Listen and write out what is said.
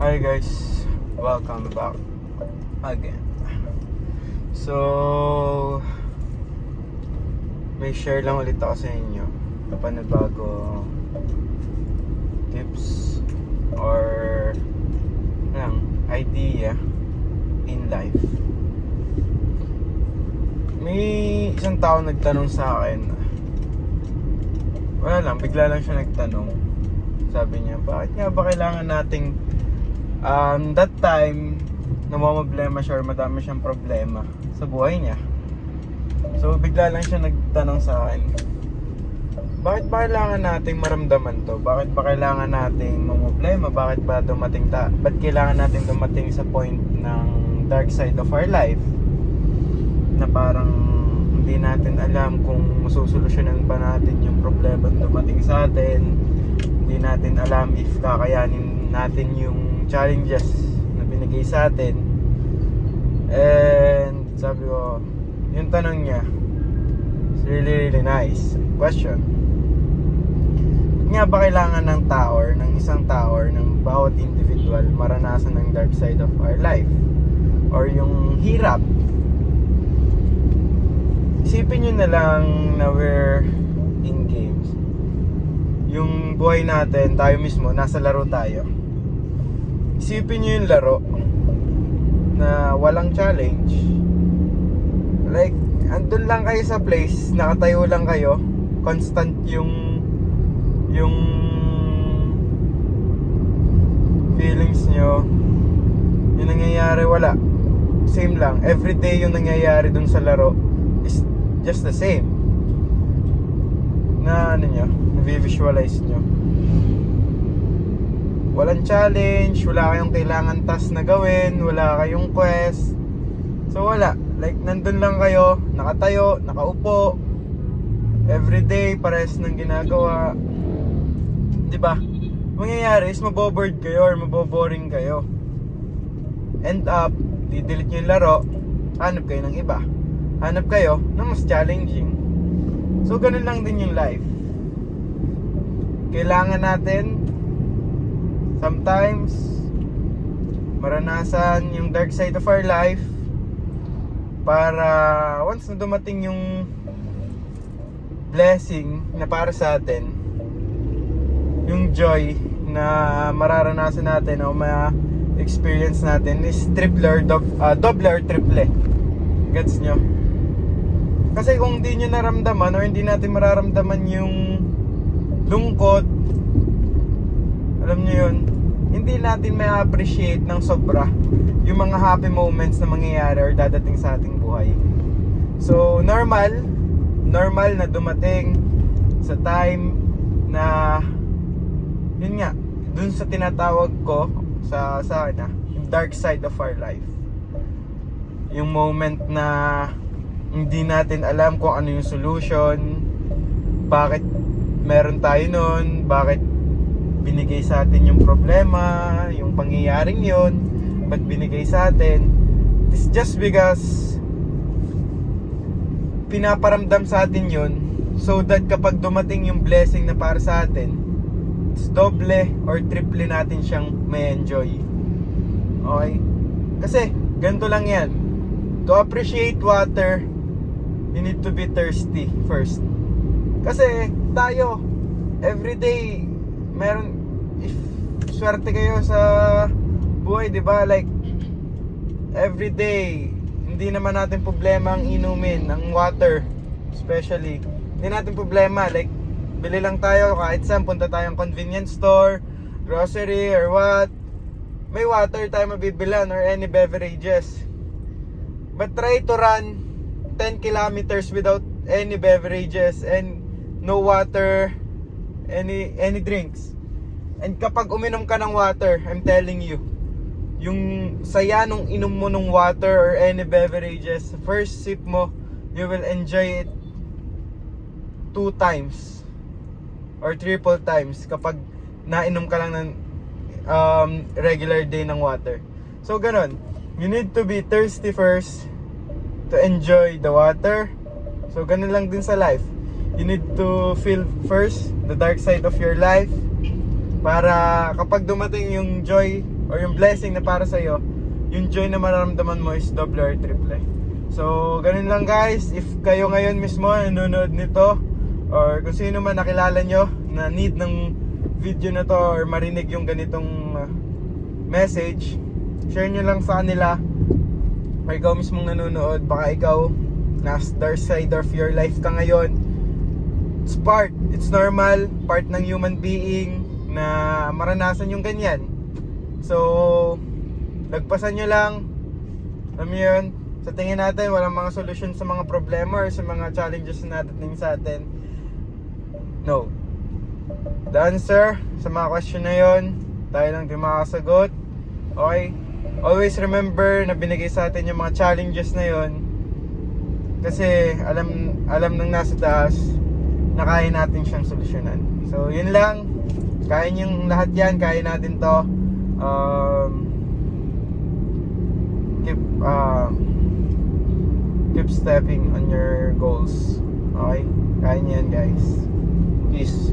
Hi guys, welcome back again. So, may share lang ulit ako sa inyo na panibago tips or idea in life. May isang tao nagtanong sa akin, wala lang, bigla lang siya nagtanong. Sabi niya, bakit nga ba kailangan nating that time namamblema siya or madami siyang problema sa buhay niya. So bigla lang siya nagtanong sa akin, bakit ba kailangan nating maramdaman to? Bakit ba kailangan nating mamblema? Bakit kailangan nating dumating sa point ng dark side of our life na parang hindi natin alam kung masusolusyonan ba natin yung problema na dumating sa atin. Hindi natin alam if kakayanin natin yung challenges na binigay sa atin. And sabi ko, yung tanong niya, it's really nice question. Nga ba kailangan ng isang tao or ng bawat individual maranasan ng dark side of our life or yung hirap? Isipin nyo na lang na we're in games. Yung buhay natin, tayo mismo, nasa laro tayo. Isipin nyo yung laro na walang challenge. Like, andun lang kayo sa place, nakatayo lang kayo, constant yung feelings nyo, yung nangyayari, wala. Same lang. Everyday yung nangyayari dun sa laro is just the same. Na visualize nyo. Walang challenge, wala kayong kailangan task na gawin, wala kayong quest. So wala, like nandun lang kayo, nakatayo, nakaupo. Everyday pares ng ginagawa. 'Di ba? Mangyayari is mabobored kayo or maboboring kayo. End up, didelete nyo yung laro, hanap kayo ng iba. Hanap kayo ng mas challenging. So ganun lang din yung life. Kailangan natin sometimes maranasan yung dark side of our life para once na dumating yung blessing na para sa atin, yung joy na mararanasan natin o ma-experience natin is double or triple. Gets nyo? Kasi kung hindi nyo naramdaman or hindi natin mararamdaman yung lungkot, alam nyo yun, hindi natin may appreciate ng sobra yung mga happy moments na mangyayari or dadating sa ating buhay. So normal na dumating sa time na yun nga, dun sa tinatawag ko sa yung dark side of our life. Yung moment na hindi natin alam kung ano yung solution, bakit meron tayo nun, bakit binigay sa atin yung problema, yung pangyayaring yun, ba't binigay sa atin. It's just because pinaparamdam sa atin yun so that kapag dumating yung blessing na para sa atin, it's double or triple natin siyang may enjoy. Okay? Kasi ganito lang yan. To appreciate water, you need to be thirsty first. Kasi tayo everyday meron, if swerte kayo sa buhay, di ba? Like everyday hindi naman natin problema ang inumin, ang water especially. Hindi natin problema, like bili lang tayo kahit saan, punta tayong convenience store, grocery or what, may water tayo mabibilan or any beverages. But try to run 10 kilometers without any beverages and no water, any drinks. And kapag uminom ka ng water, I'm telling you, yung saya nung inom mo ng water or any beverages, first sip mo, you will enjoy it 2 times or triple times kapag nainom ka lang ng regular day ng water. So ganon, you need to be thirsty first to enjoy the water. So ganun lang din sa life. You need to feel first the dark side of your life Para kapag dumating yung joy or yung blessing na para sa'yo, yung joy na mararamdaman mo is double or triple. So, ganun lang guys. If kayo ngayon mismo nanonood nito, or kung sino man nakilala nyo na need ng video na to or marinig yung ganitong message, share nyo lang sa kanila. Or ikaw mismong nanonood, baka ikaw nasa dark side of your life ka ngayon. It's normal, part ng human being na maranasan yung ganyan. So, lagpasan nyo lang. Alam mo yun, sa tingin natin walang mga solusyon sa mga problema or sa mga challenges na nadating sa atin. No. The answer sa mga question na yun, tayo lang din makakasagot. Okay? Always remember na binigay sa atin yung mga challenges na yun kasi alam ng nasa taas na kaya natin siyang solusyonan. So, yun lang. Kaya yung lahat yan, kaya natin to. Keep stepping on your goals. Okay? Kaya niyan guys. Peace.